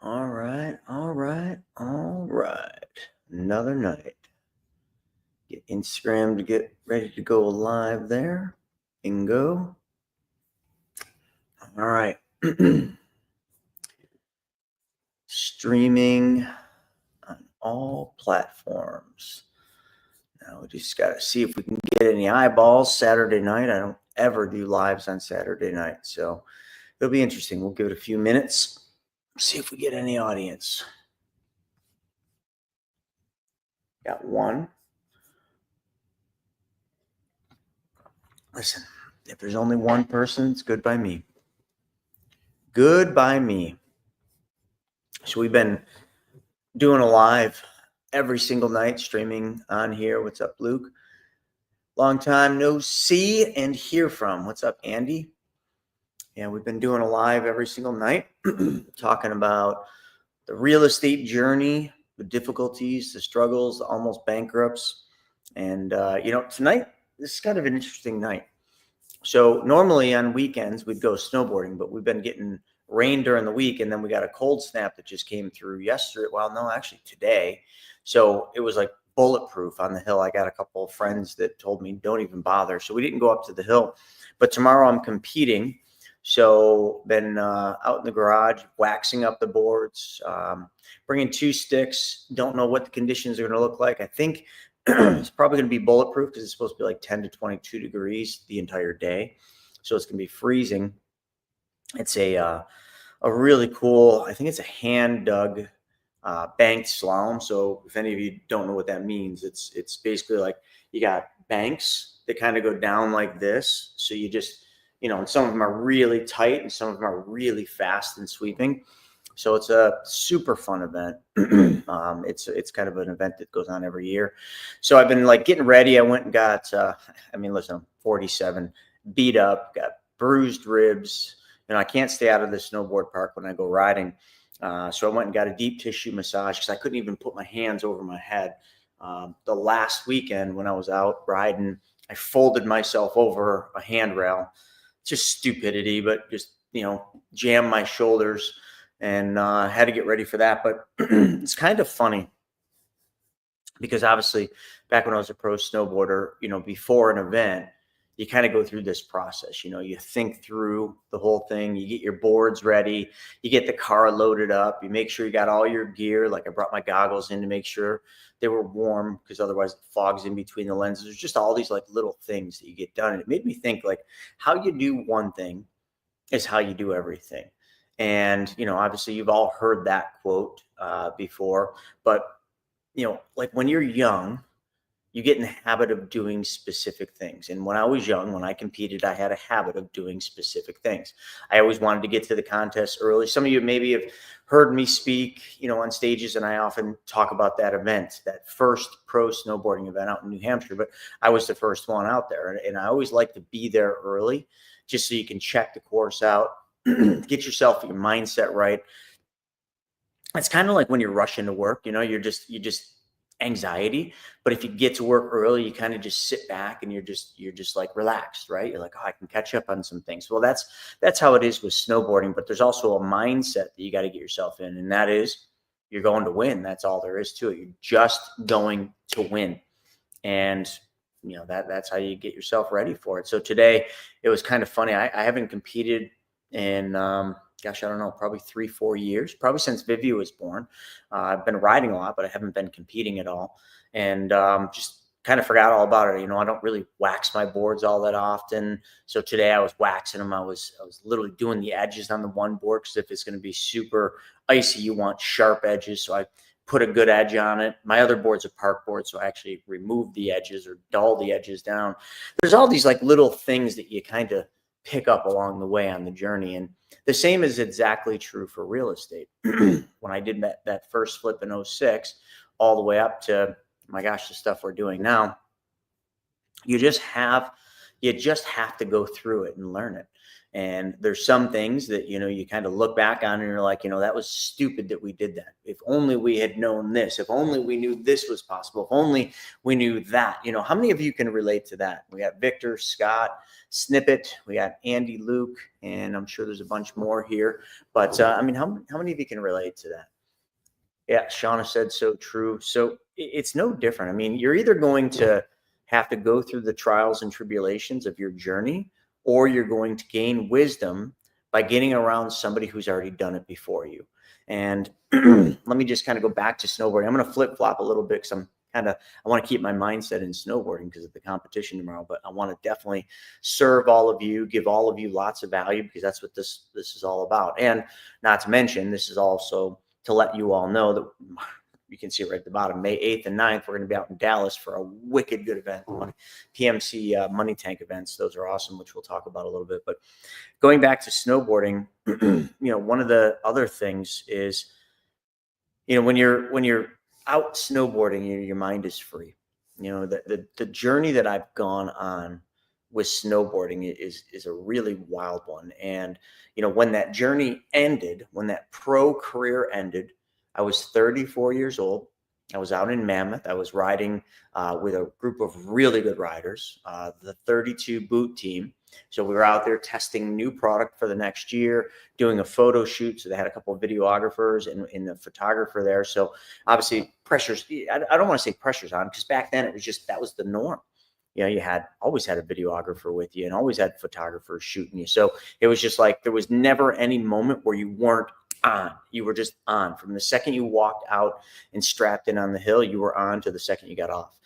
All right, all right, all right. Another night. Get Instagram to get ready to go live there. Bingo. All right. Streaming on all platforms. Now we just got to see if we can get any eyeballs Saturday night. I don't ever do lives on Saturday night, so it'll be interesting. We'll give it a few minutes, see if we get any audience. Got one. Listen, if there's only one person, it's good by me. Good by me. So we've been doing a live every single night, streaming on here. What's up, Luke? Long time no see and hear from. What's up, Andy? Yeah, we've been doing a live every single night, talking about the real estate journey, the difficulties, the struggles, the almost bankrupts. And, tonight, this is kind of an interesting night. So normally on weekends, we'd go snowboarding, but we've been getting rain during the week. And then we got a cold snap that just came through yesterday. Well, no, actually today. So it was like bulletproof on the hill. I got a couple of friends that told me, don't even bother. So we didn't go up to the hill. But tomorrow I'm competing. So been out in the garage, waxing up the boards, bringing 2 sticks. Don't know what the conditions are going to look like. I think it's probably going to be bulletproof because it's supposed to be like 10 to 22 degrees the entire day. So it's going to be freezing. It's a really cool, I think it's a hand dug banked slalom. So if any of you don't know what that means, it's basically like you got banks that kind of go down like this. So you just, and some of them are really tight and some of them are really fast and sweeping. So it's a super fun event. It's kind of an event that goes on every year. So I've been like getting ready. I went and got, listen, I'm 47, beat up, got bruised ribs. I can't stay out of the snowboard park when I go riding. So I went and got a deep tissue massage because I couldn't even put my hands over my head. The last weekend when I was out riding, I folded myself over a handrail. Just stupidity, but just, jam my shoulders and had to get ready for that. But it's kind of funny because obviously back when I was a pro snowboarder, before an event, you kind of go through this process. You think through the whole thing, you get your boards ready, you get the car loaded up, you make sure you got all your gear. Like I brought my goggles in to make sure they were warm because otherwise it fogs in between the lenses. There's just all these like little things that you get done. And it made me think like how you do one thing is how you do everything. And, obviously you've all heard that quote before, but, like when you're young, you get in the habit of doing specific things. And when I was young, when I competed, I had a habit of doing specific things. I always wanted to get to the contest early. Some of you maybe have heard me speak, on stages, and I often talk about that event, that first pro snowboarding event out in New Hampshire, but I was the first one out there. And I always like to be there early just so you can check the course out, get yourself, your mindset right. It's kind of like when you're rushing to work, you're just anxiety. But if you get to work early, you kind of just sit back and you're just like relaxed, right? You're like, oh, I can catch up on some things. Well, that's how it is with snowboarding. But there's also a mindset that you got to get yourself in, and that is you're going to win. That's all there is to it. You're just going to win, and that's how you get yourself ready for it. So today it was kind of funny. I haven't competed in I don't know, probably 3-4 years, probably since Vivi was born. I've been riding a lot, but I haven't been competing at all. And just kind of forgot all about it. I don't really wax my boards all that often. So today I was waxing them. I was literally doing the edges on the one board because if it's going to be super icy, you want sharp edges. So I put a good edge on it. My other board's a park board, so I actually removed the edges or dull the edges down. There's all these like little things that you kind of pick up along the way on the journey. And the same is exactly true for real estate. When I did that first flip in 06, all the way up to, my gosh, the stuff we're doing now, you just have to go through it and learn it. And there's some things that, you kind of look back on and you're like, that was stupid that we did that. If only we had known this, if only we knew this was possible, if only we knew that. How many of you can relate to that? We got Victor, Scott, Snippet, we got Andy, Luke, and I'm sure there's a bunch more here. But how many of you can relate to that? Yeah, Shauna said so true. So it's no different. You're either going to have to go through the trials and tribulations of your journey, or you're going to gain wisdom by getting around somebody who's already done it before you. And let me just kind of go back to snowboarding. I'm going to flip flop a little bit because I want to keep my mindset in snowboarding because of the competition tomorrow, but I want to definitely serve all of you, give all of you lots of value, because that's what this is all about. And not to mention, this is also to let you all know that you can see it right at the bottom, May 8th and 9th, we're going to be out in Dallas for a wicked good event, PMC Money Tank events. Those are awesome, which we'll talk about a little bit. But going back to snowboarding, one of the other things is, when you're out snowboarding, your mind is free. The journey that I've gone on with snowboarding is a really wild one. And, when that journey ended, when that pro career ended, I was 34 years old. I was out in Mammoth. I was riding with a group of really good riders, the 32 boot team. So we were out there testing new product for the next year, doing a photo shoot. So they had a couple of videographers and the photographer there. So obviously pressures, I don't want to say pressures on, because back then it was just, that was the norm. You always had a videographer with you and always had photographers shooting you. So it was just like, there was never any moment where you weren't on. You were just on. From the second you walked out and strapped in on the hill, you were on to the second you got off.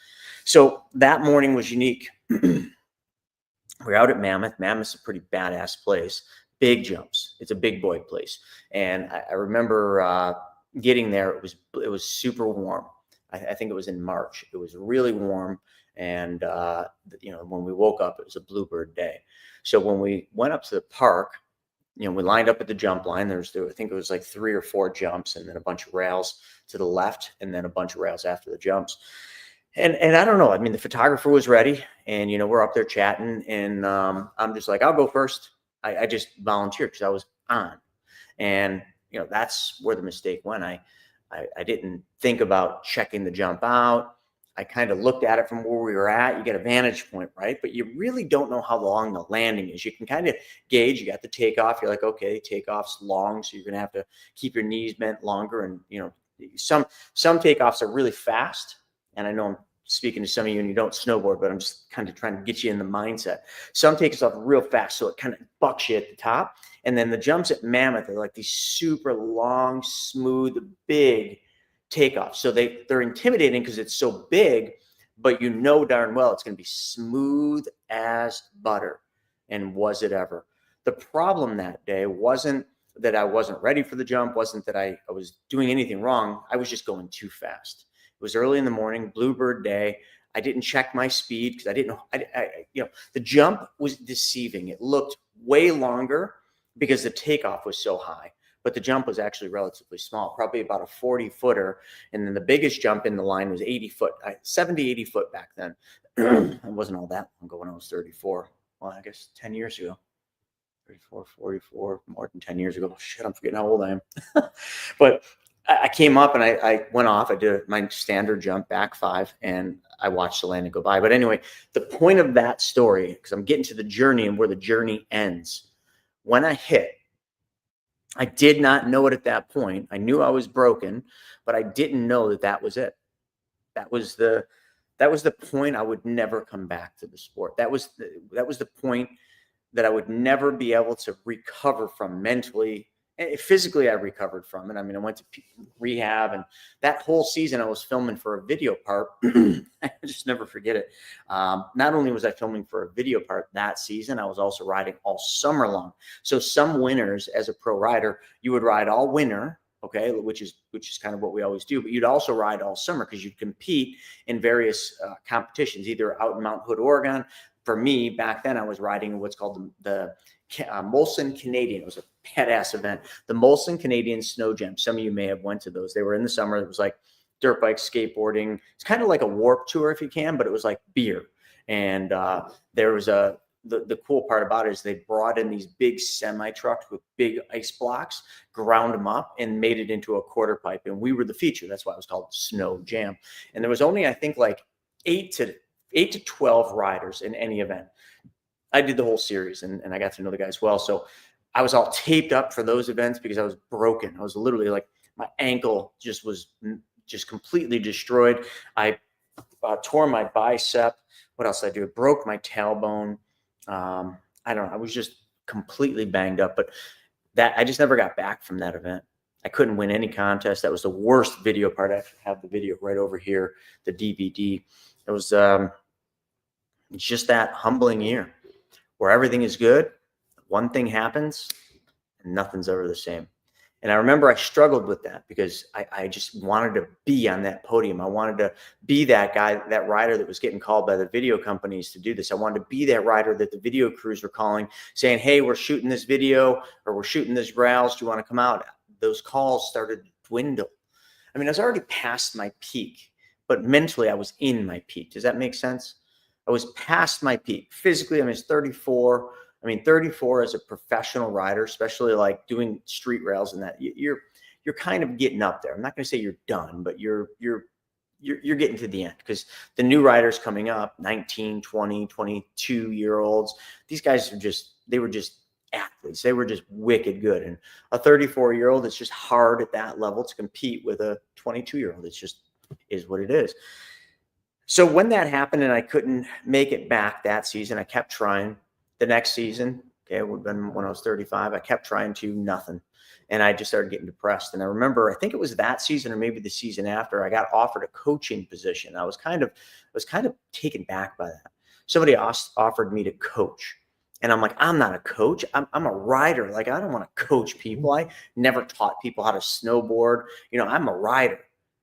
So that morning was unique. We're out at Mammoth. Mammoth's a pretty badass place. Big jumps. It's a big boy place. And I remember getting there. It was super warm. I think it was in March. It was really warm. And, when we woke up, it was a bluebird day. So when we went up to the park, we lined up at the jump line. I think it was like 3 or 4 jumps and then a bunch of rails to the left and then a bunch of rails after the jumps. And I don't know. The photographer was ready and, we're up there chatting and I'm just like, I'll go first. I just volunteered because I was on. And, that's where the mistake went. I didn't think about checking the jump out. I kind of looked at it from where we were at. You get a vantage point, right? But you really don't know how long the landing is. You can kind of gauge. You got the takeoff. You're like, okay, takeoff's long, so you're going to have to keep your knees bent longer. And, some takeoffs are really fast. And I know I'm speaking to some of you and you don't snowboard, but I'm just kind of trying to get you in the mindset. Some takes off real fast, so it kind of bucks you at the top. And then the jumps at Mammoth are like these super long, smooth, big takeoff. So they're intimidating because it's so big, but darn well it's going to be smooth as butter. And was it ever? The problem that day wasn't that I wasn't ready for the jump, wasn't that I was doing anything wrong. I was just going too fast. It was early in the morning, bluebird day. I didn't check my speed because I didn't know. The jump was deceiving. It looked way longer because the takeoff was so high. But the jump was actually relatively small, probably about a 40-footer. And then the biggest jump in the line was 80 foot, 70, 80 foot back then. It wasn't all that long ago when I was 34. Well, I guess 10 years ago. 34, 44, more than 10 years ago. Shit, I'm forgetting how old I am. But I came up and I went off. I did my standard jump, back 5, and I watched the landing go by. But anyway, the point of that story, because I'm getting to the journey and where the journey ends. When I hit, I did not know it at that point. I knew I was broken, but I didn't know that was it. That was the point I would never come back to the sport. That was the point that I would never be able to recover from mentally. Physically, I recovered from it. I went to rehab, and that whole season I was filming for a video part. I just never forget it. Not only was I filming for a video part that season, I was also riding all summer long. So some winters as a pro rider, you would ride all winter, okay, which is kind of what we always do. But you'd also ride all summer because you'd compete in various competitions, either out in Mount Hood, Oregon. For me, back then, I was riding what's called the Molson Canadian. It was a badass event. The Molson Canadian Snow Jam. Some of you may have went to those. They were in the summer. It was like dirt bikes, skateboarding. It's kind of like a Warped Tour if you can, but it was like beer. And there was a the cool part about it is they brought in these big semi trucks with big ice blocks, ground them up, and made it into a quarter pipe. And we were the feature. That's why it was called Snow Jam. And there was only, I think, like 8 to 12 riders in any event. I did the whole series, and I got to know the guys well. So I was all taped up for those events because I was broken. I was literally like, my ankle was completely destroyed. I tore my bicep. What else did I do? It broke my tailbone. I don't know. I was just completely banged up, but I just never got back from that event. I couldn't win any contest. That was the worst video part. I have the video right over here, the DVD. It was just that humbling year where everything is good. One thing happens and nothing's ever the same. And I remember I struggled with that because I just wanted to be on that podium. I wanted to be that guy, that rider that was getting called by the video companies to do this. I wanted to be that rider that the video crews were calling, saying, hey, we're shooting this video or we're shooting this rails. Do you want to come out? Those calls started to dwindle. I mean, I was already past my peak, but mentally I was in my peak. Does that make sense? I was past my peak. Physically, I mean, it's 34. 34 as a professional rider, especially like doing street rails and that, you're kind of getting up there. I'm not going to say you're done, but you're getting to the end because the new riders coming up, 19, 20, 22-year-olds, these guys they were just athletes. They were just wicked good. And a 34-year-old, it's just hard at that level to compete with a 22-year-old. It's just is what it is. So when that happened and I couldn't make it back that season, I kept trying. The next season, okay, it would have been when I was 35. I kept trying to nothing. And I just started getting depressed. And I remember, I think it was that season or maybe the season after, I got offered a coaching position. I was kind of taken back by that. Somebody offered me to coach. And I'm like, I'm not a coach. I'm a rider. Like, I don't want to coach people. I never taught people how to snowboard. I'm a rider.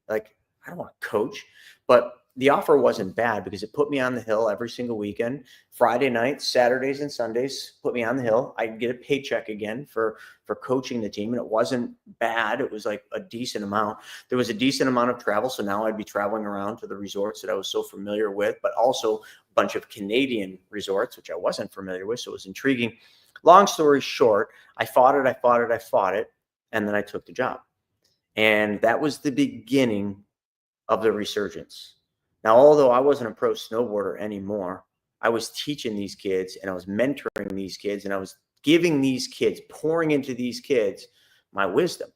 Like, I don't want to coach. But the offer wasn't bad because it put me on the hill every single weekend, Friday nights, Saturdays, and Sundays, put me on the hill. I'd get a paycheck again for coaching the team. And it wasn't bad. It was like a decent amount. There was a decent amount of travel. So now I'd be traveling around to the resorts that I was so familiar with, but also a bunch of Canadian resorts, which I wasn't familiar with. So it was intriguing. Long story short, I fought it. And then I took the job. And that was the beginning of the resurgence. Now, although I wasn't a pro snowboarder anymore, I was teaching these kids and I was mentoring these kids and I was giving these kids, pouring into these kids my wisdom.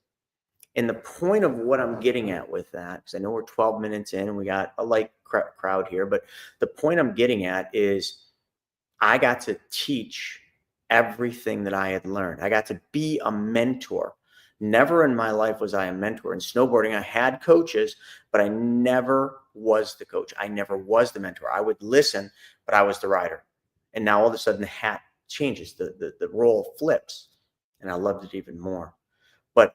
And the point of what I'm getting at with that, because I know we're 12 minutes in and we got a light crowd here, but the point I'm getting at is I got to teach everything that I had learned. I got to be a mentor. Never in my life was I a mentor. In snowboarding, I had coaches, but I never was the coach. I never was the mentor. I would listen, but I was the rider. And now all of a sudden the hat changes, the role flips, and I loved it even more. But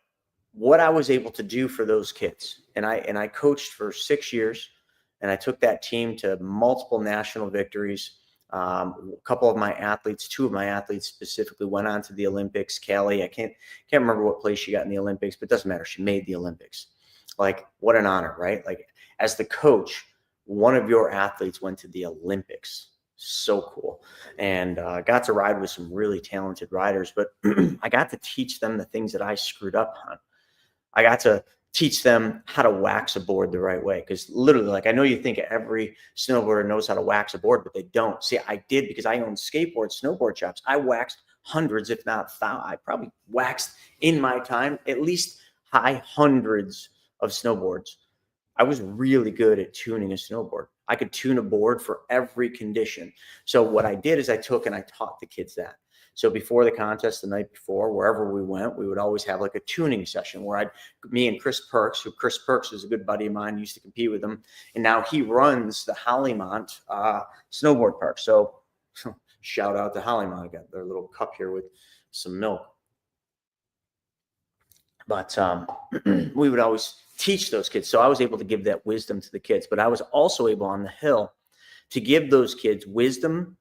what I was able to do for those kids, and I coached for 6 years, and I took that team to multiple national victories. A couple of my athletes, 2 of my athletes specifically, went on to the Olympics. Callie, I can't remember what place she got in the Olympics, but it doesn't matter. She made the Olympics. Like, what an honor, right? Like, as the coach, one of your athletes went to the Olympics. So cool. And got to ride with some really talented riders, but I got to teach them the things that I screwed up on. I got to teach them how to wax a board the right way. Because literally, like, I know you think every snowboarder knows how to wax a board, but they don't. See, I did because I owned snowboard shops. I waxed hundreds, if not thousands. I probably waxed in my time at least high hundreds of snowboards. I was really good at tuning a snowboard. I could tune a board for every condition. So what I did is I took and I taught the kids that. So before the contest, the night before, wherever we went, we would always have like a tuning session where me and Chris Perks is a good buddy of mine, used to compete with him. And now he runs the Hollymont snowboard park. So shout out to Hollymont. I got their little cup here with some milk. But we would always teach those kids. So I was able to give that wisdom to the kids, but I was also able on the hill to give those kids wisdom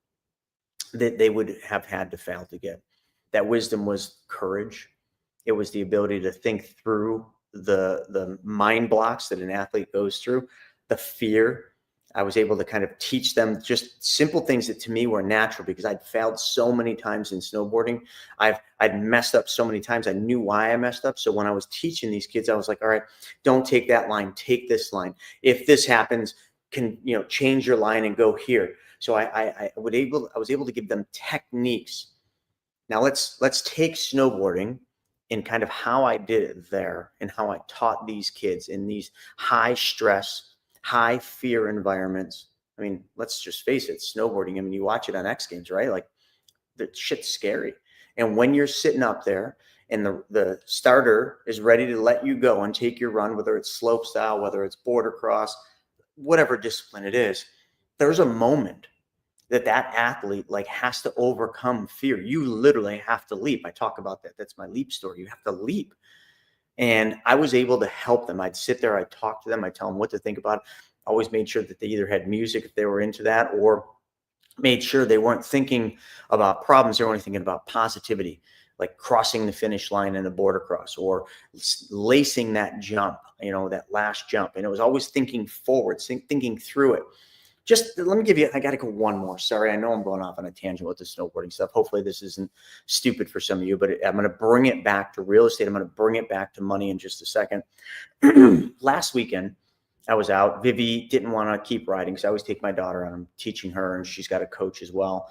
that they would have had to fail to get. That wisdom was courage. It was the ability to think through the mind blocks that an athlete goes through, the fear. I was able to kind of teach them just simple things that to me were natural because I'd failed so many times in snowboarding. I'd messed up so many times. I knew why I messed up. So when I was teaching these kids, I was like, all right, don't take that line, take this line. If this happens, change your line and go here. So I was able to give them techniques. Now let's take snowboarding and kind of how I did it there and how I taught these kids in these high stress, high fear environments. I mean, let's just face it, snowboarding. I mean, you watch it on X Games, right? Like the shit's scary. And when you're sitting up there and the starter is ready to let you go and take your run, whether it's slope style, whether it's border cross, whatever discipline it is, there's a moment that athlete like has to overcome fear. You literally have to leap. I talk about that. That's my leap story. You have to leap. And I was able to help them. I'd sit there, I'd talk to them, I'd tell them what to think about. I always made sure that they either had music if they were into that, or made sure they weren't thinking about problems. They were only thinking about positivity, like crossing the finish line in a border cross or lacing that jump, that last jump. And it was always thinking forward, thinking through it. Just let me give you, I got to go one more. Sorry, I know I'm going off on a tangent with the snowboarding stuff. Hopefully this isn't stupid for some of you, but I'm going to bring it back to real estate. I'm going to bring it back to money in just a second. Last weekend, I was out. Vivi didn't want to keep riding because I always take my daughter and I'm teaching her, and she's got a coach as well,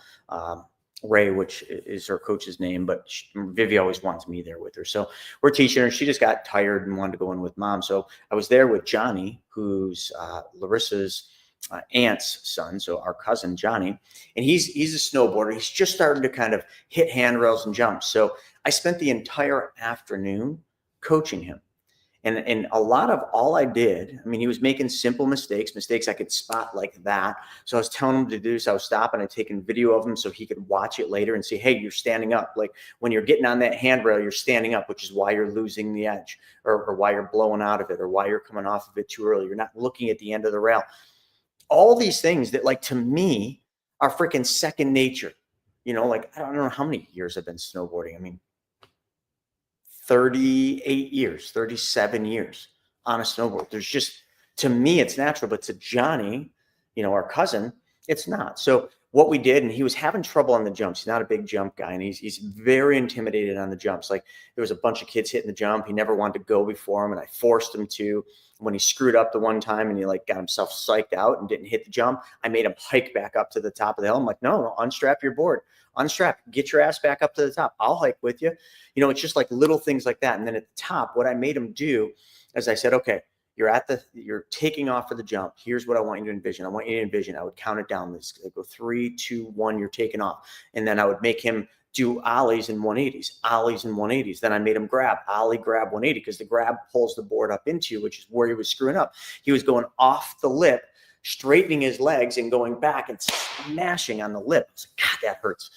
Ray, which is her coach's name, but Vivi always wants me there with her. So we're teaching her. She just got tired and wanted to go in with mom. So I was there with Johnny, who's Larissa's aunt's son, so our cousin Johnny, and he's a snowboarder. He's just starting to kind of hit handrails and jumps. So I spent the entire afternoon coaching him. And a lot of all I did, I mean, he was making simple mistakes I could spot like that. So I was telling him to do this. I was stopping and taking video of him so he could watch it later and see, hey, you're standing up. Like when you're getting on that handrail, you're standing up, which is why you're losing the edge or why you're blowing out of it or why you're coming off of it too early. You're not looking at the end of the rail. All these things that, like, to me are freaking second nature. Like, I don't know how many years I've been snowboarding. I mean, 38 years, 37 years on a snowboard. There's just, to me, it's natural, but to Johnny, our cousin, it's not. So what we did, and he was having trouble on the jumps. He's not a big jump guy, and he's very intimidated on the jumps. Like there was a bunch of kids hitting the jump. He never wanted to go before him, and I forced him to. When he screwed up the one time and he like got himself psyched out and didn't hit the jump, I made him hike back up to the top of the hill. I'm like, no, unstrap your board, unstrap, get your ass back up to the top. I'll hike with you. It's just like little things like that. And then at the top, what I made him do is I said, okay, you're taking off for the jump. Here's what I want you to envision. I want you to envision. I would count it down. This go 3, 2, 1. You're taking off, and then I would make him do ollies and 180s, ollies and 180s. Then I made him grab, ollie, grab 180, because the grab pulls the board up into you, which is where he was screwing up. He was going off the lip, straightening his legs and going back and smashing on the lip. I was like, God, that hurts.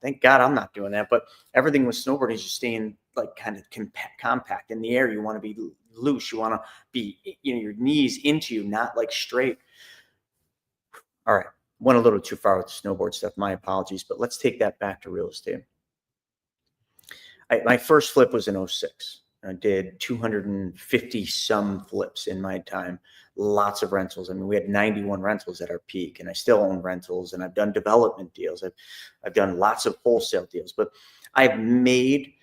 Thank God I'm not doing that. But everything with snowboarding is just staying like kind of compact in the air. You want to be loose. You want to be, your knees into you, not like straight. All right. Went a little too far with the snowboard stuff. My apologies, but let's take that back to real estate. My first flip was in 2006. I did 250 some flips in my time. Lots of rentals. I mean, we had 91 rentals at our peak, and I still own rentals, and I've done development deals. I've done lots of wholesale deals, but I've made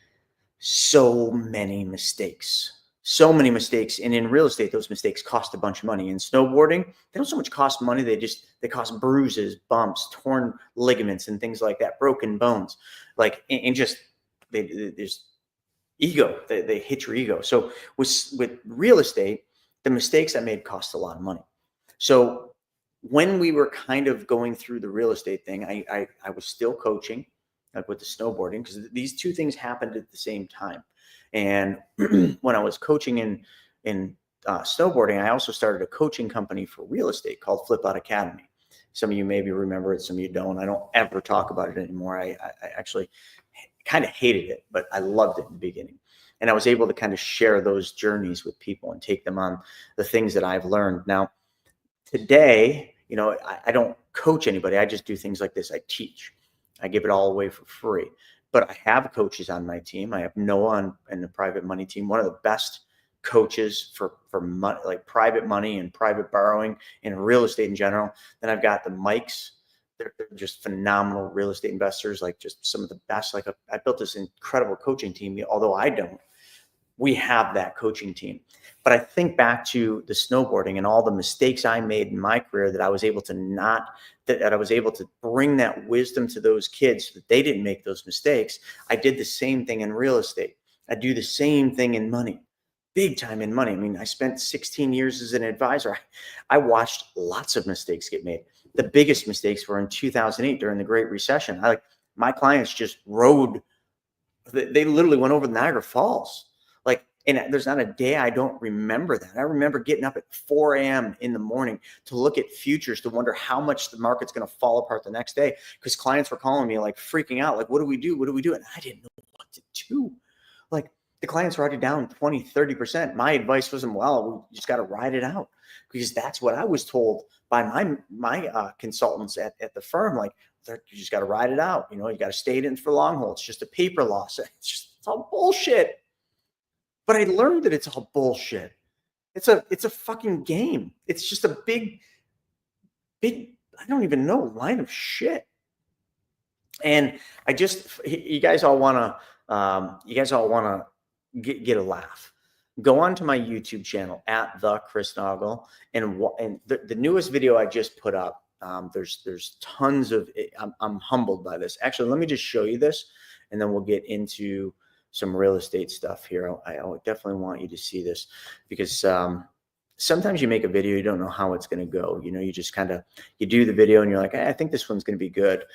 so many mistakes. So many mistakes. And in real estate, those mistakes cost a bunch of money. In snowboarding, they don't so much cost money. They cost bruises, bumps, torn ligaments, and things like that, broken bones. Like, and just, there's ego. They hit your ego. So with real estate, the mistakes I made cost a lot of money. So when we were kind of going through the real estate thing, I was still coaching, like with the snowboarding, because these two things happened at the same time. And when I was coaching in snowboarding, I also started a coaching company for real estate called Flip Out Academy. Some of you maybe remember it, some of you don't. I don't ever talk about it anymore. I actually kind of hated it, but I loved it in the beginning. And I was able to kind of share those journeys with people and take them on the things that I've learned. Now, today, I don't coach anybody. I just do things like this. I teach. I give it all away for free. But I have coaches on my team. I have Noah in the private money team, one of the best coaches for money, like private money and private borrowing and real estate in general. Then I've got the Mikes. They're just phenomenal real estate investors, like just some of the best. Like I built this incredible coaching team, although I don't. We have that coaching team. But I think back to the snowboarding and all the mistakes I made in my career that I was able to bring that wisdom to those kids so that they didn't make those mistakes. I did the same thing in real estate. I do the same thing in money, big time in money. I mean, I spent 16 years as an advisor. I watched lots of mistakes get made. The biggest mistakes were in 2008 during the Great Recession. My clients just rode. They literally went over the Niagara Falls. Like, and there's not a day I don't remember that. I remember getting up at 4 a.m. in the morning to look at futures to wonder how much the market's going to fall apart the next day, because clients were calling me like freaking out, like, what do we do? What do we do? And I didn't know what to do. Like, the clients were already down 20, 30%. My advice wasn't, well, we just got to ride it out, because that's what I was told by my consultants at the firm. Like, you just got to ride it out. You got to stay in for the long haul. It's just a paper loss. It's all bullshit. But I learned that it's all bullshit. It's a fucking game. It's just a big, I don't even know, line of shit. And you guys all want to get a laugh. Go on to my YouTube channel at the Chris Naugle, and the newest video I just put up. There's tons of. I'm humbled by this. Actually, let me just show you this, and then we'll get into some real estate stuff here. I definitely want you to see this, because sometimes you make a video, you don't know how it's going to go. You just you do the video and you're like, hey, I think this one's going to be good.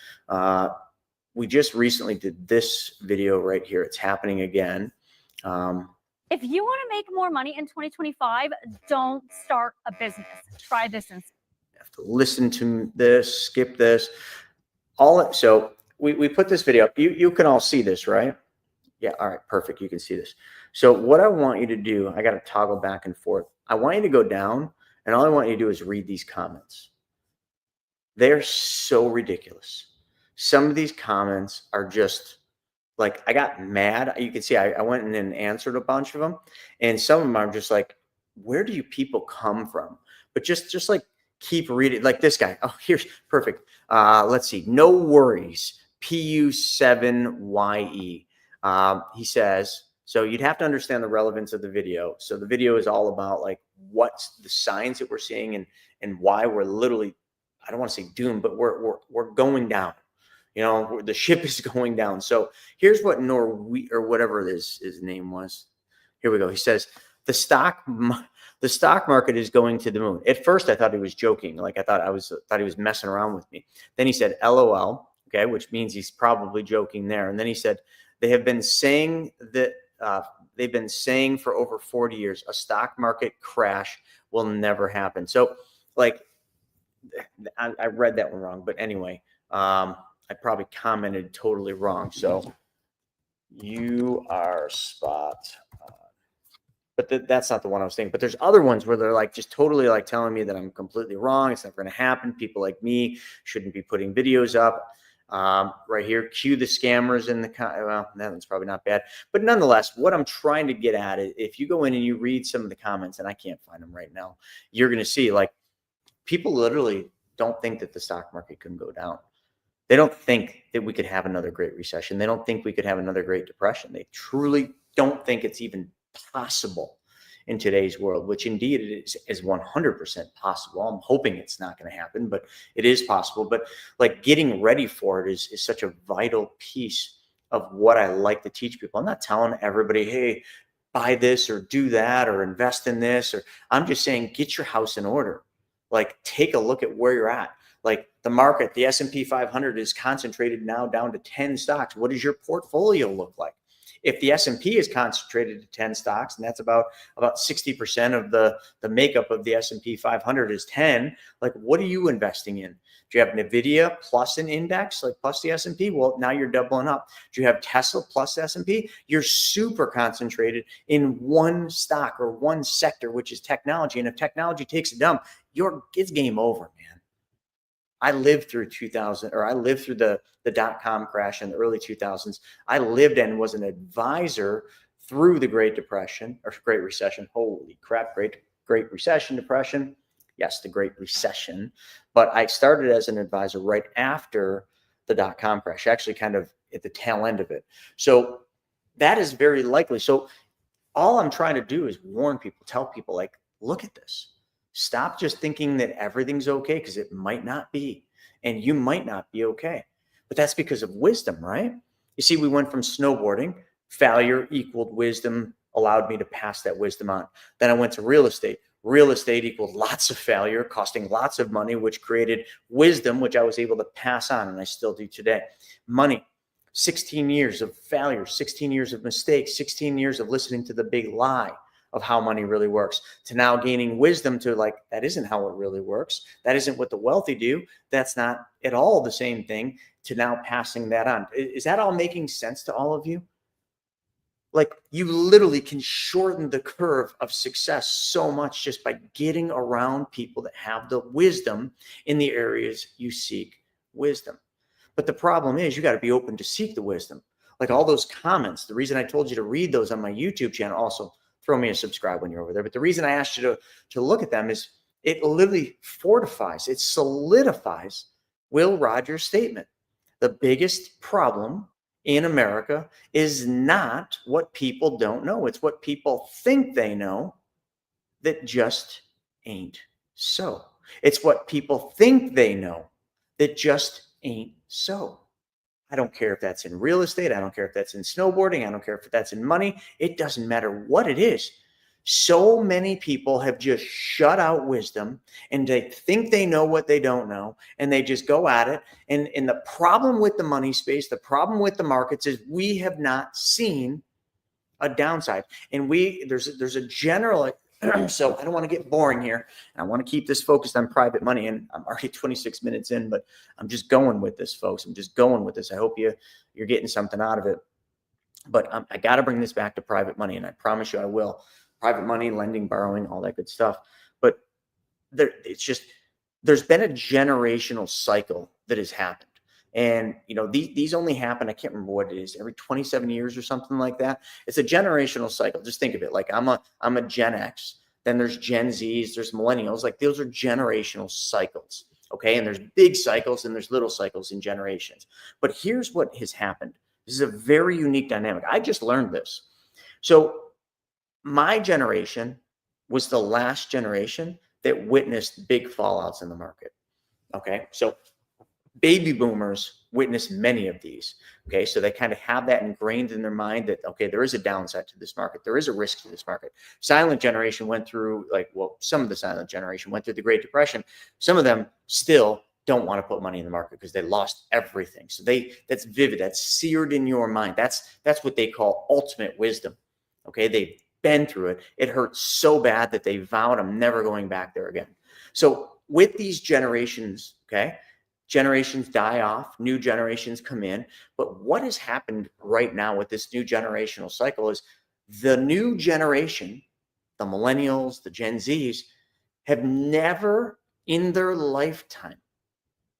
We just recently did this video right here. It's happening again. If you want to make more money in 2025, don't start a business. Try this instead. You have to listen to this, skip this. So we put this video up. You can all see this, right? Yeah, all right, perfect. You can see this. So what I want you to do, I got to toggle back and forth. I want you to go down, and all I want you to do is read these comments. They're so ridiculous. Some of these comments are just like, I got mad. You can see I went in and answered a bunch of them, and some of them are just like, where do you people come from? But just like keep reading. Like this guy. Oh, here's perfect. Let's see. No worries. PU7YE. He says, so you'd have to understand the relevance of the video. So the video is all about like what's the signs that we're seeing and why we're literally, I don't want to say doomed, but we're going down. The ship is going down. So here's what or whatever his name was. Here we go. He says the stock market is going to the moon. At first, I thought he was joking. Like I thought he was messing around with me. Then he said, LOL. Okay, which means he's probably joking there. And then he said, they have been saying that they've been saying for over 40 years, a stock market crash will never happen. So like, I read that one wrong, but anyway, I probably commented totally wrong. So you are spot on. But that's not the one I was thinking. But there's other ones where they're like just totally like telling me that I'm completely wrong. It's never going to happen. People like me shouldn't be putting videos up. Right here, cue the scammers in the well, that one's probably not bad, but nonetheless, what I'm trying to get at is if you go in and you read some of the comments, and I can't find them right now, you're going to see like people literally don't think that the stock market can go down. They don't think that we could have another Great Recession. They don't think we could have another Great Depression. They truly don't think it's even possible in today's world, which indeed it is 100% possible. I'm hoping it's not going to happen, but it is possible. But like getting ready for it is such a vital piece of what I like to teach people. I'm not telling everybody, hey, buy this or do that or invest in this, or I'm just saying, get your house in order. Like take a look at where you're at. Like the market, the S&P 500 is concentrated now down to 10 stocks. What does your portfolio look like? If the S&P is concentrated to 10 stocks, and that's about 60% of the makeup of the S&P 500 is 10, like what are you investing in? Do you have NVIDIA plus an index, like plus the S&P? Well, now you're doubling up. Do you have Tesla plus S&P? You're super concentrated in one stock or one sector, which is technology. And if technology takes a dump, it's game over, man. I lived through 2000, or I lived through the dot-com crash in the early 2000s. I lived and was an advisor through the Great Depression or Great Recession. Holy crap, Great Recession, Depression. Yes, the Great Recession. But I started as an advisor right after the dot-com crash, actually kind of at the tail end of it. So that is very likely. So all I'm trying to do is warn people, tell people, like, look at this. Stop just thinking that everything's okay, because it might not be. And you might not be okay. But that's because of wisdom, right? You see, we went from snowboarding, failure equaled wisdom, allowed me to pass that wisdom on. Then I went to real estate. Real estate equaled lots of failure, costing lots of money, which created wisdom, which I was able to pass on, and I still do today. Money, 16 years of failure, 16 years of mistakes, 16 years of listening to the big lie of how money really works, to now gaining wisdom to, like, that isn't how it really works. That isn't what the wealthy do. That's not at all the same thing, to now passing that on. Is that all making sense to all of you? Like, you literally can shorten the curve of success so much just by getting around people that have the wisdom in the areas you seek wisdom. But the problem is, you got to be open to seek the wisdom. Like all those comments, the reason I told you to read those on my YouTube channel, also throw me a subscribe when you're over there. But the reason I asked you to look at them is it literally fortifies, it solidifies Will Rogers' statement. The biggest problem in America is not what people don't know. It's what people think they know that just ain't so. It's what people think they know that just ain't so. I don't care if that's in real estate. I don't care if that's in snowboarding. I don't care if that's in money. It doesn't matter what it is. So many people have just shut out wisdom, and they think they know what they don't know, and they just go at it. And the problem with the money space, the problem with the markets, is we have not seen a downside. And there's a general so I don't want to get boring here. And I want to keep this focused on private money. And I'm already 26 minutes in, but I'm just going with this, folks. I'm just going with this. I hope you're getting something out of it. But I got to bring this back to private money, and I promise you I will. Private money, lending, borrowing, all that good stuff. But there's been a generational cycle that has happened. And, these only happen, I can't remember what it is, every 27 years or something like that. It's a generational cycle. Just think of it like I'm a Gen X. Then there's Gen Zs, there's millennials. Like, those are generational cycles. Okay. And there's big cycles and there's little cycles in generations. But here's what has happened. This is a very unique dynamic. I just learned this. So my generation was the last generation that witnessed big fallouts in the market. Okay. So baby boomers witnessed many of these. Okay. So they kind of have that ingrained in their mind that, okay, there is a downside to this market. There is a risk to this market. Silent generation went through, some of the silent generation went through the Great Depression. Some of them still don't want to put money in the market because they lost everything. So that's vivid. That's seared in your mind. That's what they call ultimate wisdom. Okay. They've been through it. It hurts so bad that they vowed, I'm never going back there again. So with these generations, okay, generations die off, new generations come in. But what has happened right now with this new generational cycle is the new generation, the millennials, the Gen Zs, have never in their lifetime,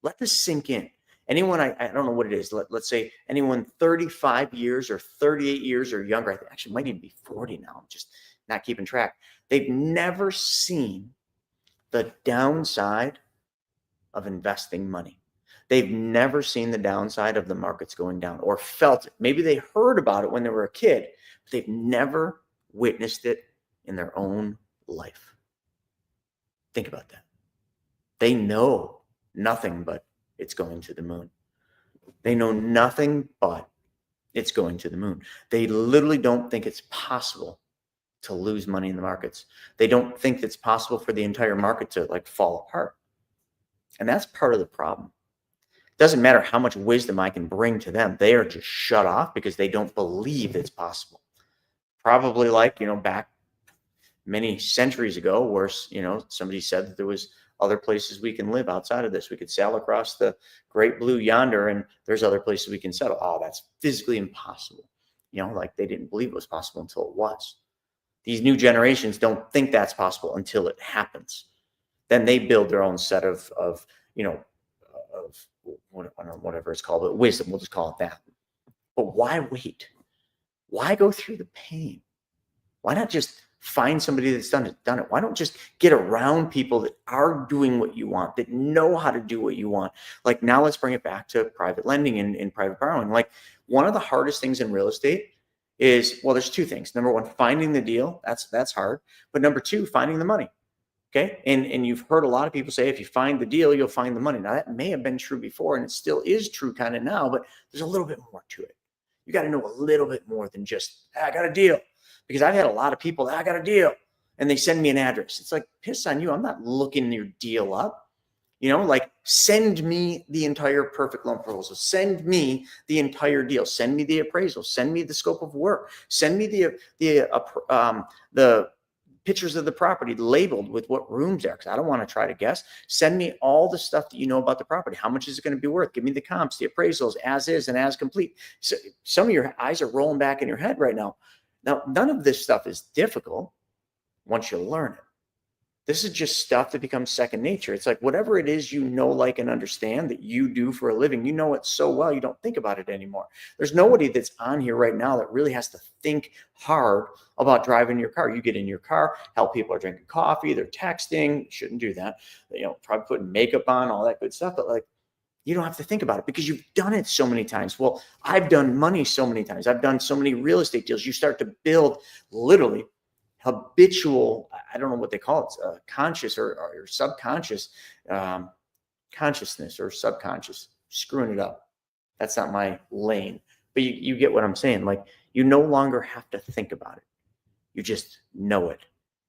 let this sink in. Anyone, I don't know what it is. Let's say anyone 35 years or 38 years or younger, actually might even be 40 now. I'm just not keeping track. They've never seen the downside of investing money. They've never seen the downside of the markets going down or felt it. Maybe they heard about it when they were a kid, but they've never witnessed it in their own life. Think about that. They know nothing but it's going to the moon. They know nothing but it's going to the moon. They literally don't think it's possible to lose money in the markets. They don't think it's possible for the entire market to fall apart. And that's part of the problem. It doesn't matter how much wisdom I can bring to them. They are just shut off because they don't believe it's possible. Probably back many centuries ago where, somebody said that there was other places we can live outside of this. We could sail across the great blue yonder and there's other places we can settle. Oh, that's physically impossible. They didn't believe it was possible until it was. These new generations don't think that's possible until it happens. Then they build their own set of whatever it's called, but wisdom, we'll just call it that. But why wait? Why go through the pain? Why not just find somebody that's done it? Why don't just get around people that are doing what you want, that know how to do what you want? Like, now let's bring it back to private lending and private borrowing. Like, one of the hardest things in real estate is, well, there's two things. Number one, finding the deal. That's hard. But number two, finding the money. Okay. And you've heard a lot of people say, if you find the deal, you'll find the money. Now, that may have been true before, and it still is true kind of now, but there's a little bit more to it. You got to know a little bit more than just, I got a deal. Because I've had a lot of people that I got a deal and they send me an address. It's like, piss on you. I'm not looking your deal up. Like, send me the entire perfect loan proposal. Send me the entire deal. Send me the appraisal. Send me the scope of work. Send me the pictures of the property labeled with what rooms there, because I don't want to try to guess. Send me all the stuff that you know about the property. How much is it going to be worth? Give me the comps, the appraisals, as is and as complete. So some of your eyes are rolling back in your head right now. Now, none of this stuff is difficult once you learn it. This is just stuff that becomes second nature. It's like, whatever it is you know, like, and understand that you do for a living, you know it so well, you don't think about it anymore. There's nobody that's on here right now that really has to think hard about driving your car. You get in your car, help people are drinking coffee, they're texting. Shouldn't do that. Probably putting makeup on, all that good stuff. But like, you don't have to think about it because you've done it so many times. Well, I've done money so many times. I've done so many real estate deals. You start to build literally habitual, I don't know what they call it, conscious or subconscious consciousness or subconscious, screwing it up. That's not my lane, but you get what I'm saying. Like, you no longer have to think about it. You just know it.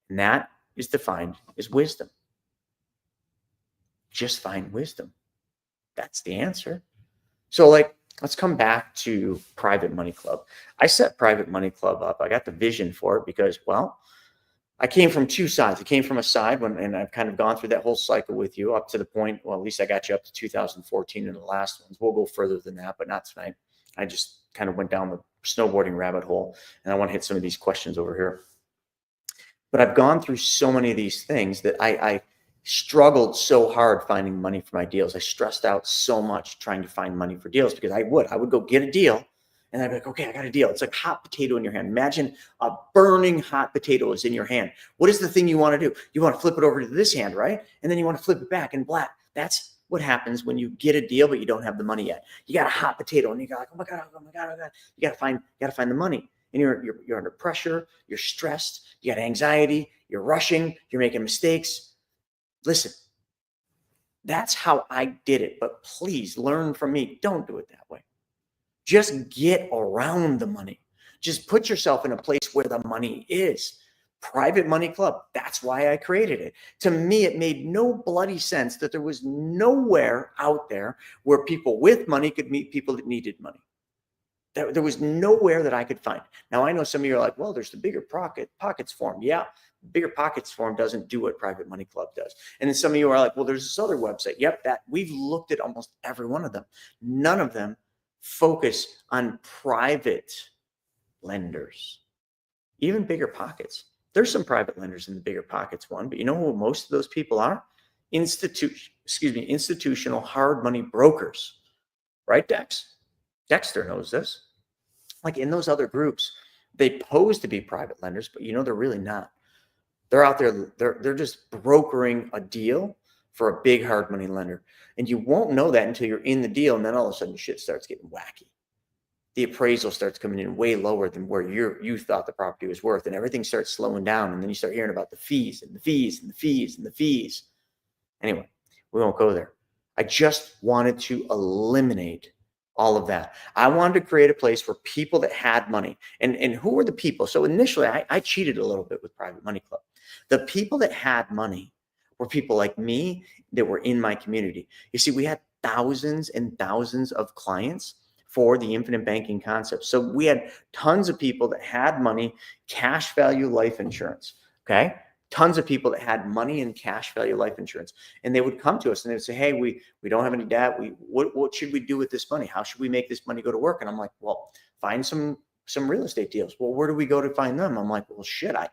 And that is defined as wisdom. Just find wisdom. That's the answer. So, like, let's come back to Private Money Club. I set Private Money Club up. I got the vision for it because, well, I came from two sides. I came from a side and I've kind of gone through that whole cycle with you up to the point, well, at least I got you up to 2014 in the last ones. We'll go further than that, but not tonight. I just kind of went down the snowboarding rabbit hole, and I want to hit some of these questions over here. But I've gone through so many of these things that I struggled so hard finding money for my deals. I stressed out so much trying to find money for deals because I would go get a deal and I'd be like, okay, I got a deal. It's like hot potato in your hand. Imagine a burning hot potato is in your hand. What is the thing you want to do? You want to flip it over to this hand, right? And then you want to flip it back and black. That's what happens when you get a deal, but you don't have the money yet. You got a hot potato and you're like, oh my God. You got to find the money. And you're under pressure. You're stressed. You got anxiety. You're rushing. You're making mistakes. Listen, that's how I did it. But please learn from me. Don't do it that way. Just get around the money. Just put yourself in a place where the money is. Private Money Club. That's why I created it. To me, it made no bloody sense that there was nowhere out there where people with money could meet people that needed money. There was nowhere that I could find. Now, I know some of you are like, well, there's the Bigger Pockets Forum. Yeah, Bigger Pockets Forum doesn't do what Private Money Club does. And then some of you are like, well, there's this other website. Yep, that we've looked at almost every one of them. None of them focus on private lenders, even Bigger Pockets. There's some private lenders in the Bigger Pockets one, but you know who most of those people are? Institutional hard money brokers, right, Dex? Dexter knows this. Like, in those other groups, they pose to be private lenders, but they're really not. They're out there, they're just brokering a deal for a big hard money lender. And you won't know that until you're in the deal, and then all of a sudden shit starts getting wacky. The appraisal starts coming in way lower than where you thought the property was worth, and everything starts slowing down, and then you start hearing about the fees and the fees and the fees and the fees. Anyway, we won't go there. I just wanted to eliminate all of that. I wanted to create a place where people that had money, and who were the people? So initially, I cheated a little bit with Private Money Club. The people that had money were people like me that were in my community. You see, we had thousands and thousands of clients for the infinite banking concept. So we had tons of people that had money, cash value life insurance, okay? Tons of people that had money and cash value life insurance. And they would come to us and they would say, hey, we don't have any debt. What should we do with this money? How should we make this money go to work? And I'm like, well, find some real estate deals. Well, where do we go to find them? I'm like, well, shit, I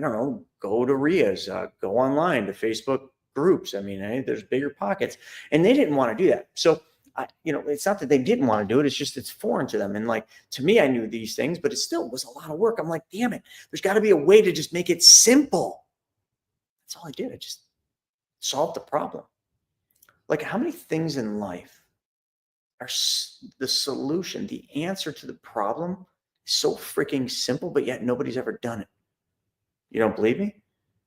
don't know, go to RIAs, go online to Facebook groups. I mean, there's Bigger Pockets. And they didn't want to do that. So it's not that they didn't want to do it. It's just, it's foreign to them. And like, to me, I knew these things, but it still was a lot of work. I'm like, damn it, there's got to be a way to just make it simple. That's all I did. I just solved the problem. Like, how many things in life are the solution, the answer to the problem is so freaking simple, but yet nobody's ever done it? You don't believe me?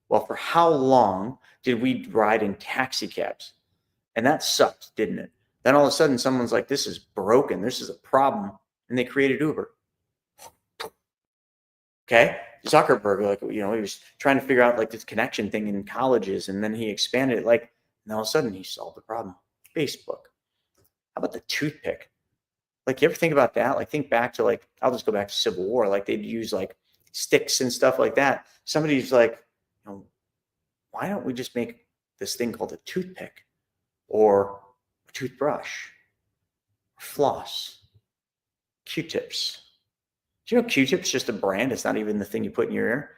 Well, for how long did we ride in taxi cabs? And that sucked, didn't it? Then all of a sudden someone's like, this is broken. This is a problem. And they created Uber. Okay. Zuckerberg, like, he was trying to figure out like this connection thing in colleges. And then he expanded it, like, and all of a sudden he solved the problem. Facebook. How about the toothpick? Like, you ever think about that? Like, think back to, like, I'll just go back to Civil War. Like, they'd use like sticks and stuff like that. Somebody's like, why don't we just make this thing called a toothpick or a toothbrush, floss, Q-tips? Do you know Q-tips just a brand? It's not even the thing you put in your ear.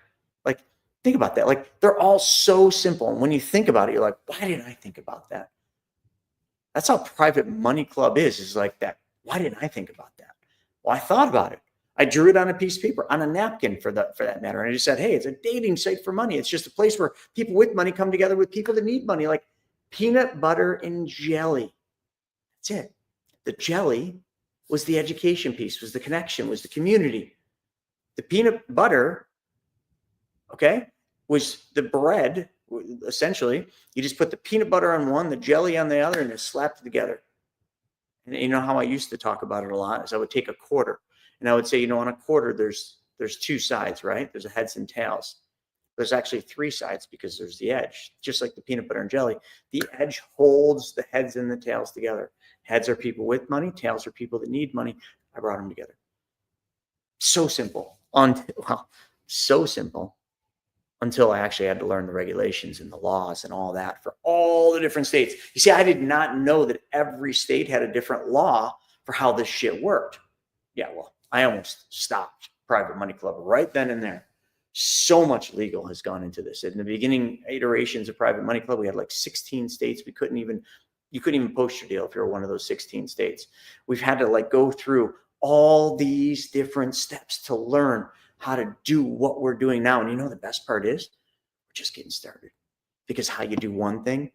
Like, think about that. Like, they're all so simple. And when you think about it, you're like, why didn't I think about that? That's how Private Money Club is like that. Why didn't I think about that? Well, I thought about it. I drew it on a piece of paper, on a napkin for that matter. And I just said, hey, it's a dating site for money. It's just a place where people with money come together with people that need money, like peanut butter and jelly. That's it. The jelly was the education piece, was the connection, was the community. The peanut butter, okay, was the bread. Essentially, you just put the peanut butter on one, the jelly on the other, and just slapped it together. And you know how I used to talk about it a lot is I would take a quarter and I would say, on a quarter, there's two sides, right? There's a heads and tails. There's actually three sides because there's the edge, just like the peanut butter and jelly. The edge holds the heads and the tails together. Heads are people with money. Tails are people that need money. I brought them together. So simple. So simple until I actually had to learn the regulations and the laws and all that for all the different states. You see, I did not know that every state had a different law for how this shit worked. Yeah, well, I almost stopped Private Money Club right then and there. So much legal has gone into this. In the beginning iterations of Private Money Club, we had like 16 states. You couldn't even post your deal if you're one of those 16 states. We've had to like go through all these different steps to learn how to do what we're doing now. And the best part is we're just getting started, because how you do one thing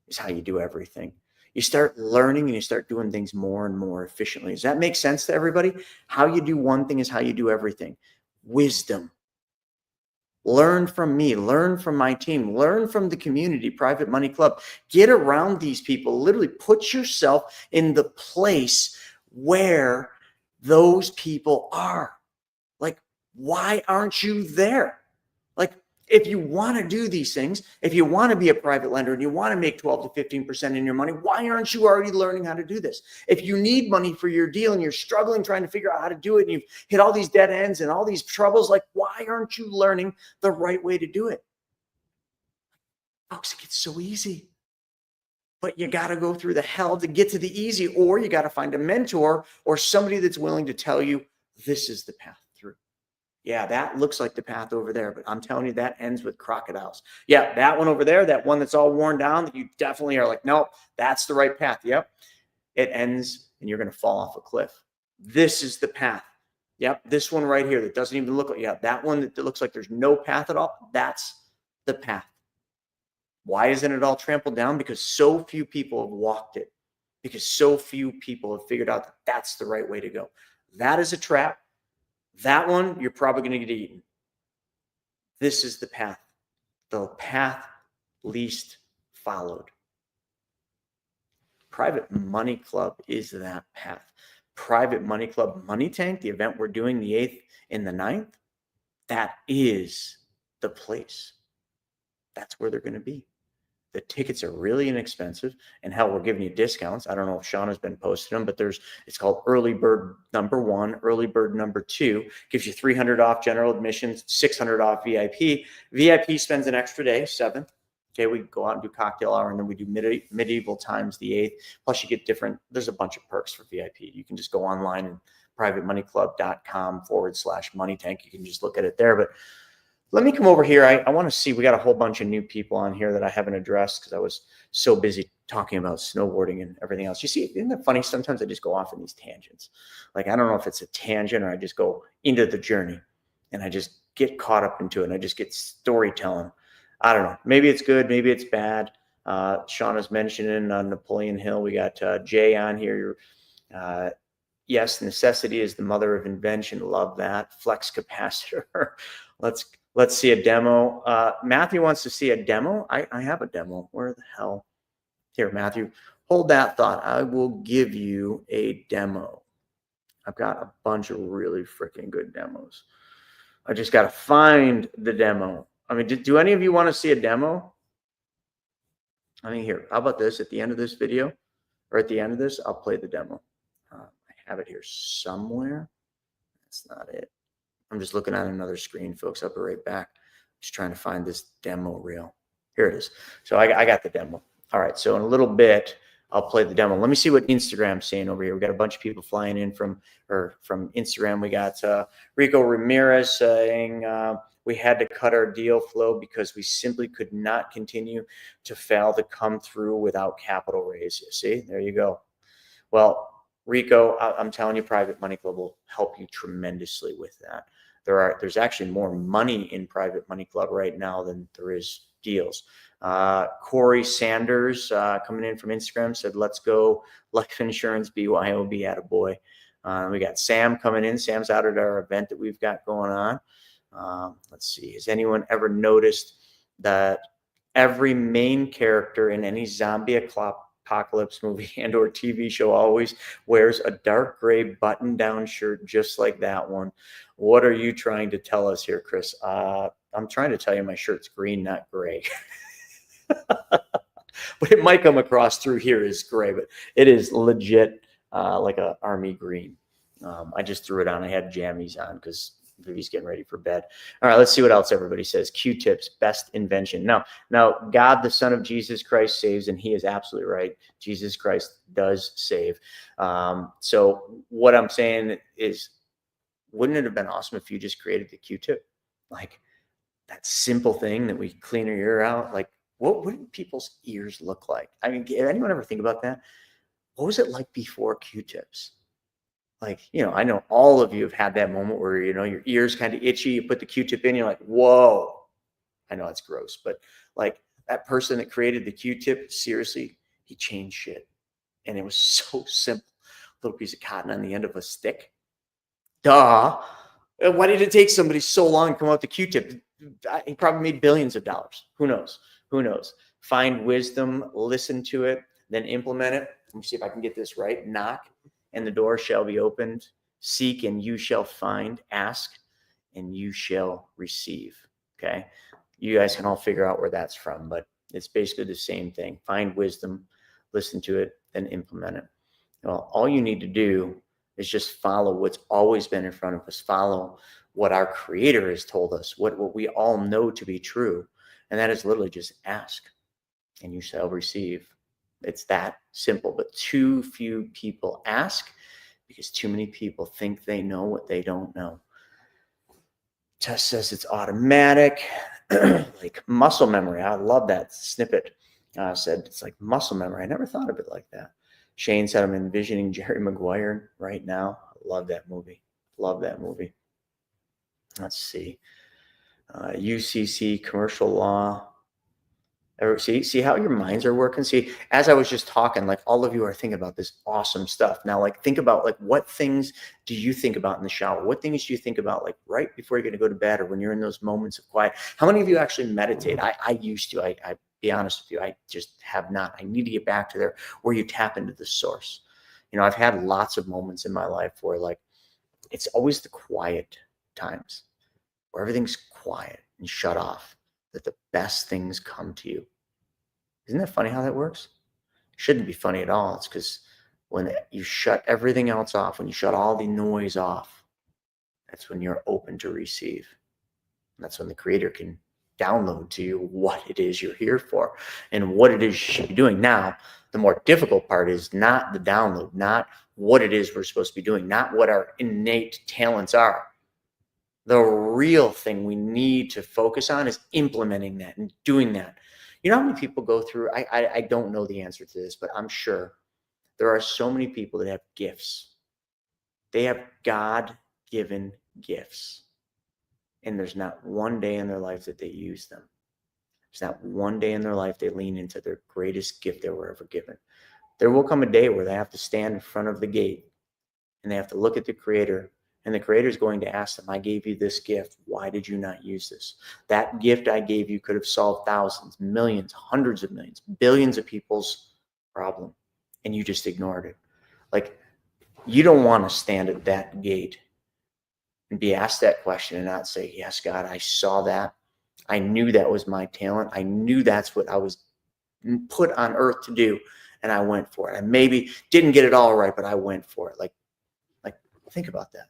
is how you do everything. You start learning and you start doing things more and more efficiently. Does that make sense to everybody? How you do one thing is how you do everything. Wisdom. Learn from me, learn from my team, learn from the community, Private Money Club. Get around these people. Literally put yourself in the place where those people are. Like, why aren't you there? Like, if you want to do these things, if you want to be a private lender and you want to make 12 to 15% in your money, why aren't you already learning how to do this? If you need money for your deal and you're struggling trying to figure out how to do it and you've hit all these dead ends and all these troubles, like, why aren't you learning the right way to do it? Folks, it gets so easy. But you got to go through the hell to get to the easy, or you got to find a mentor or somebody that's willing to tell you this is the path through. Yeah, that looks like the path over there, but I'm telling you that ends with crocodiles. Yeah, that one over there, that one that's all worn down, that you definitely are like, nope, that's the right path. Yep. It ends and you're going to fall off a cliff. This is the path. Yep. This one right here that doesn't even look like, that one that looks like there's no path at all. That's the path. Why isn't it all trampled down? Because so few people have walked it. Because so few people have figured out that that's the right way to go. That is a trap. That one, you're probably going to get eaten. This is the path least followed. Private Money Club is that path. Private Money Club Money Tank, the event we're doing the 8th and the 9th, that is the place. That's where they're going to be. The tickets are really inexpensive, and hell, we're giving you discounts. I don't know if Sean has been posting them, but it's called Early Bird number 1, Early Bird number 2. Gives you $300 off general admissions, $600 off VIP. VIP spends an extra day, 7th. Okay, we go out and do cocktail hour, and then we do medieval times the 8th. Plus, you get there's a bunch of perks for VIP. You can just go online and privatemoneyclub.com/money tank. You can just look at it there. But let me come over here. I want to see, we got a whole bunch of new people on here that I haven't addressed because I was so busy talking about snowboarding and everything else. You see, isn't that funny? Sometimes I just go off in these tangents. Like, I don't know if it's a tangent or I just go into the journey and I just get caught up into it and I just get storytelling. I don't know. Maybe it's good. Maybe it's bad. Sean is mentioning on Napoleon Hill. We got Jay on here. Yes, necessity is the mother of invention. Love that. Flex capacitor. Let's see a demo. Matthew wants to see a demo. I have a demo. Where the hell? Here, Matthew, hold that thought. I will give you a demo. I've got a bunch of really freaking good demos. I just got to find the demo. I mean, do any of you want to see a demo? I mean, here, how about this? At the end of this video, or at the end of this, I'll play the demo. I have it here somewhere. That's not it. I'm just looking at another screen, folks. I'll be right back. Just trying to find this demo reel. Here it is. So I got the demo. All right. So in a little bit, I'll play the demo. Let me see what Instagram's saying over here. We got a bunch of people flying in from Instagram. We got Rico Ramirez saying we had to cut our deal flow because we simply could not continue to fail to come through without capital raise. You see, there you go. Well, Rico, I'm telling you, Private Money Club will help you tremendously with that. There's actually more money in Private Money Club right now than there is deals. Corey Sanders coming in from Instagram said, let's go life insurance, BYOB, attaboy. We got Sam coming in. Sam's out at our event that we've got going on. Let's see. Has anyone ever noticed that every main character in any zombie apocalypse movie and or TV show always wears a dark gray button-down shirt just like that one? What are you trying to tell us here, Chris? I'm trying to tell you my shirt's green, not gray. But it might come across through here as gray, but it is legit like a army green. I just threw it on. I had jammies on because Vivi's getting ready for bed. All right, let's see what else everybody says. Q-tips, best invention. Now, God, the Son of Jesus Christ, saves, and he is absolutely right. Jesus Christ does save. So what I'm saying is, wouldn't it have been awesome if you just created the Q-tip? Like that simple thing that we clean your ear out. Like, what would people's ears look like? I mean, did anyone ever think about that? What was it like before Q-tips? Like, I know all of you have had that moment where, your ears kind of itchy. You put the Q-tip in, you're like, whoa. I know it's gross, but like that person that created the Q-tip, seriously, he changed shit. And it was so simple. A little piece of cotton on the end of a stick. Duh. Why did it take somebody so long to come out with the Q-tip? He probably made billions of dollars. Who knows? Find wisdom, listen to it, then implement it. Let me see if I can get this right. Knock, and the door shall be opened. Seek, and you shall find. Ask, and you shall receive. Okay? You guys can all figure out where that's from, but it's basically the same thing. Find wisdom, listen to it, then implement it. Well, all you need to do is just follow what's always been in front of us. Follow what our Creator has told us, what we all know to be true. And that is literally just ask, and you shall receive. It's that simple, but too few people ask because too many people think they know what they don't know. Tess says it's automatic, like muscle memory. I love that snippet. Said it's like muscle memory. I never thought of it like that. Shane said, I'm envisioning Jerry Maguire right now. I love that movie. Let's see. UCC, commercial law. See how your minds are working? See, as I was just talking, like all of you are thinking about this awesome stuff. Now, like think about like what things do you think about in the shower? What things do you think about like right before you're going to go to bed or when you're in those moments of quiet? How many of you actually meditate? I used to. I be honest with you, I just have not. I need to get back to there where you tap into the source. I've had lots of moments in my life where like it's always the quiet times where everything's quiet and shut off, that the best things come to you. Isn't that funny how that works? It shouldn't be funny at all. It's because when you shut everything else off, when you shut all the noise off, that's when you're open to receive. And that's when the Creator can download to you what it is you're here for and what it is you should be doing. Now, the more difficult part is not the download, not what it is we're supposed to be doing, not what our innate talents are. The real thing we need to focus on is implementing that and doing that. You know how many people go through, I don't know the answer to this, but I'm sure there are so many people that have gifts. They have God-given gifts. And there's not one day in their life that they use them. There's not one day in their life they lean into their greatest gift they were ever given. There will come a day where they have to stand in front of the gate and they have to look at the Creator, and the Creator is going to ask them, I gave you this gift. Why did you not use this? That gift I gave you could have solved thousands, millions, hundreds of millions, billions of people's problem, and you just ignored it. Like, you don't want to stand at that gate and be asked that question and not say, yes, God, I saw that. I knew that was my talent. I knew that's what I was put on earth to do, and I went for it. I maybe didn't get it all right, but I went for it. Like think about that.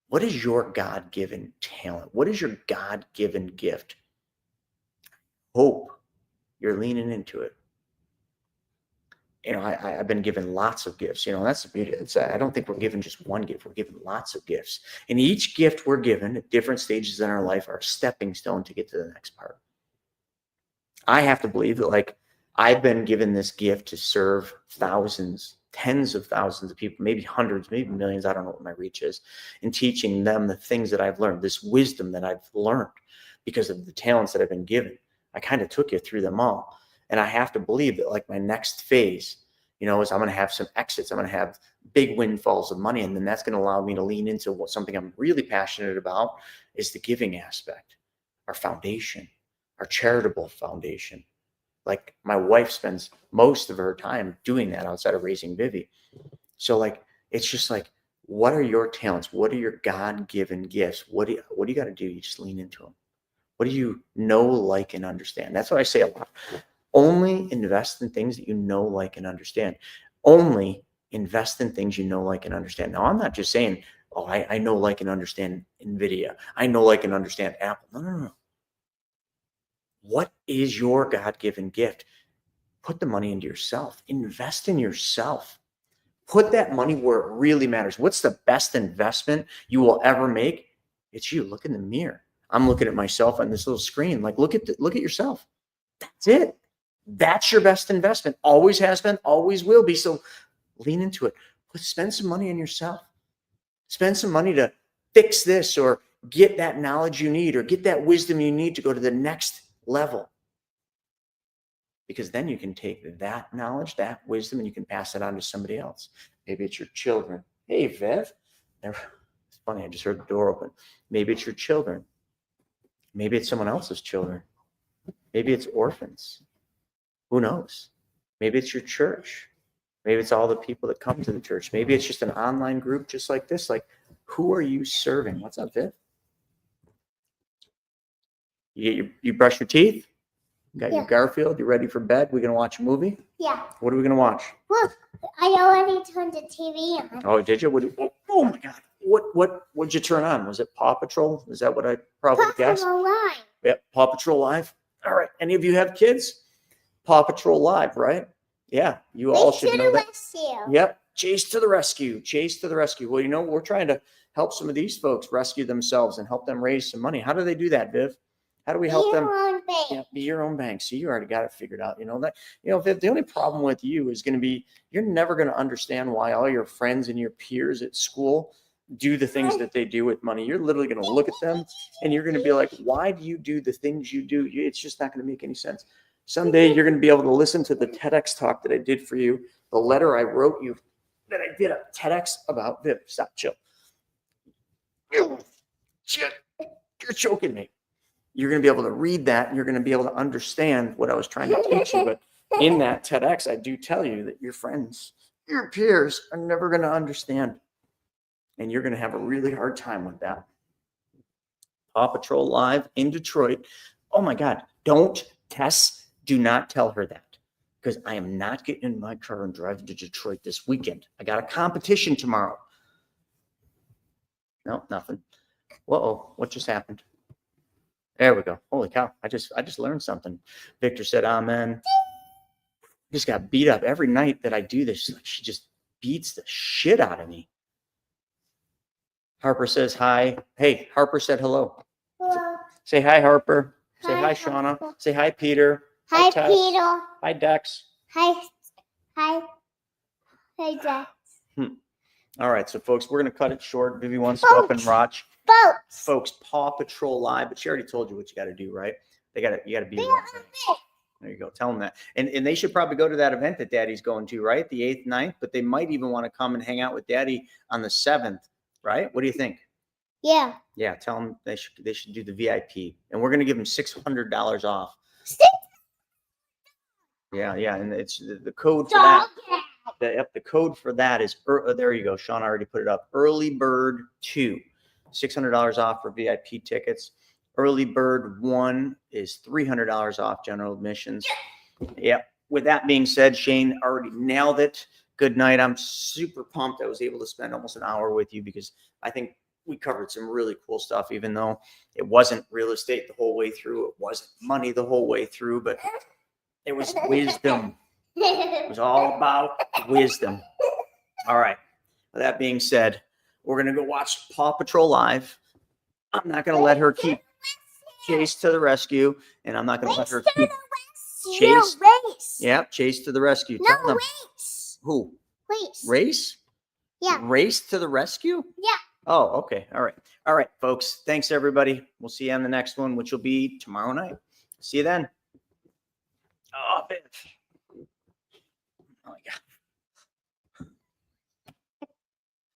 What is your God-given talent? What is your God-given gift? Hope you're leaning into it. You know, I've been given lots of gifts. You know, that's the beauty. I don't think we're given just one gift. We're given lots of gifts. And each gift we're given at different stages in our life are a stepping stone to get to the next part. I have to believe that, like, I've been given this gift to serve thousands, tens of thousands of people, maybe hundreds, maybe millions. I don't know what my reach is, in teaching them the things that I've learned, this wisdom that I've learned because of the talents that I've been given. I kind of took you through them all. And I have to believe that, like, my next phase, you know, is I'm going to have some exits. I'm going to have big windfalls of money. And then that's going to allow me to lean into something I'm really passionate about, is the giving aspect, our foundation, our charitable foundation. Like, my wife spends most of her time doing that outside of raising Vivi. So, like, it's just like, what are your talents? What are your God-given gifts? What do you got to do? You just lean into them. What do you know, like, and understand? That's what I say a lot. Only invest in things that you know, like, and understand. Only invest in things you know, like, and understand. Now, I'm not just saying, oh, I know, like, and understand NVIDIA. I know, like, and understand Apple. No. What is your God-given gift? Put the money into yourself. Invest in yourself. Put that money where it really matters. What's the best investment you will ever make? It's you. Look in the mirror. I'm looking at myself on this little screen. Like, look at yourself. That's it. That's your best investment. Always has been, always will be. So lean into it. Spend some money on yourself. Spend some money to fix this, or get that knowledge you need, or get that wisdom you need to go to the next level. Because then you can take that knowledge, that wisdom, and you can pass it on to somebody else. Maybe it's your children. Hey, Viv. It's funny, I just heard the door open. Maybe it's your children. Maybe it's someone else's children. Maybe it's orphans. Who knows? Maybe it's your church. Maybe it's all the people that come to the church. Maybe it's just an online group just like this. Like, who are you serving? What's up, Viv? You brush your teeth? You got your Garfield? You ready for bed? We gonna watch a movie? Yeah. What are we gonna watch? Look, I already turned the TV on. Oh, did you? Oh my God! What'd you turn on? Was it Paw Patrol? Is that what I probably guessed? Paw Patrol Live. Yep, Paw Patrol Live. All right. Any of you have kids? Paw Patrol Live, right? Yeah, you all should know that. Yep. Chase to the rescue. Chase to the rescue. Well, you know, we're trying to help some of these folks rescue themselves and help them raise some money. How do they do that, Viv? How do we help them? Yeah, be your own bank. So you already got it figured out. You know that. You know, Viv, the only problem with you is going to be, you're never going to understand why all your friends and your peers at school do the things that they do with money. You're literally going to look at them and you're going to be like, why do you do the things you do? It's just not going to make any sense. Someday you're going to be able to listen to the TEDx talk that I did for you, the letter I wrote you that I did a TEDx about. Viv, stop, chill. You're choking me. You're going to be able to read that, and you're going to be able to understand what I was trying to teach you. But in that TEDx, I do tell you that your friends, your peers, are never going to understand. And you're going to have a really hard time with that. Paw Patrol Live in Detroit. Oh my God. Do not tell her that. Because I am not getting in my car and driving to Detroit this weekend. I got a competition tomorrow. No, nothing. Whoa, what just happened? There we go. Holy cow. I just learned something. Victor said, amen. I just got beat up every night that I do this. She just beats the shit out of me. Harper says hi. Hey, Harper said hello. Hello. Say hi, Harper. Say hi, Hi, Shauna. Uncle. Say hi, Peter. Hi, Tess. Peter. Hi, Dex. Hi. Hi. Hi, Jack. All right, so folks, we're going to cut it short. Vivi wants to go up and watch. Boats. Folks, Paw Patrol Live, but she already told you what you got to do, right? You got to be. There you go. Tell them that. And they should probably go to that event that Daddy's going to, right? The 8th, 9th, but they might even want to come and hang out with Daddy on the 7th, right? What do you think? Yeah. Yeah, tell them they should do the VIP, and we're going to give them $600 off. Yeah, and it's the code for that. The code for that is there you go. Sean already put it up. Early Bird 2, $600 off for VIP tickets. Early Bird 1 is $300 off general admissions. Yep. With that being said, Shane already nailed it. Good night. I'm super pumped I was able to spend almost an hour with you because I think we covered some really cool stuff, even though it wasn't real estate the whole way through. It wasn't money the whole way through, but it was wisdom. It was all about wisdom. All right. With that being said, we're going to go watch Paw Patrol Live. I'm not going to let her keep Chase to the rescue, and I'm not going to let her keep Chase. Race. Yep, Chase to the rescue. No, Tell them. race. Who? Race. Race? Yeah. Race to the rescue? Yeah. Oh, okay. All right, folks. Thanks, everybody. We'll see you on the next one, which will be tomorrow night. See you then. Oh, bitch.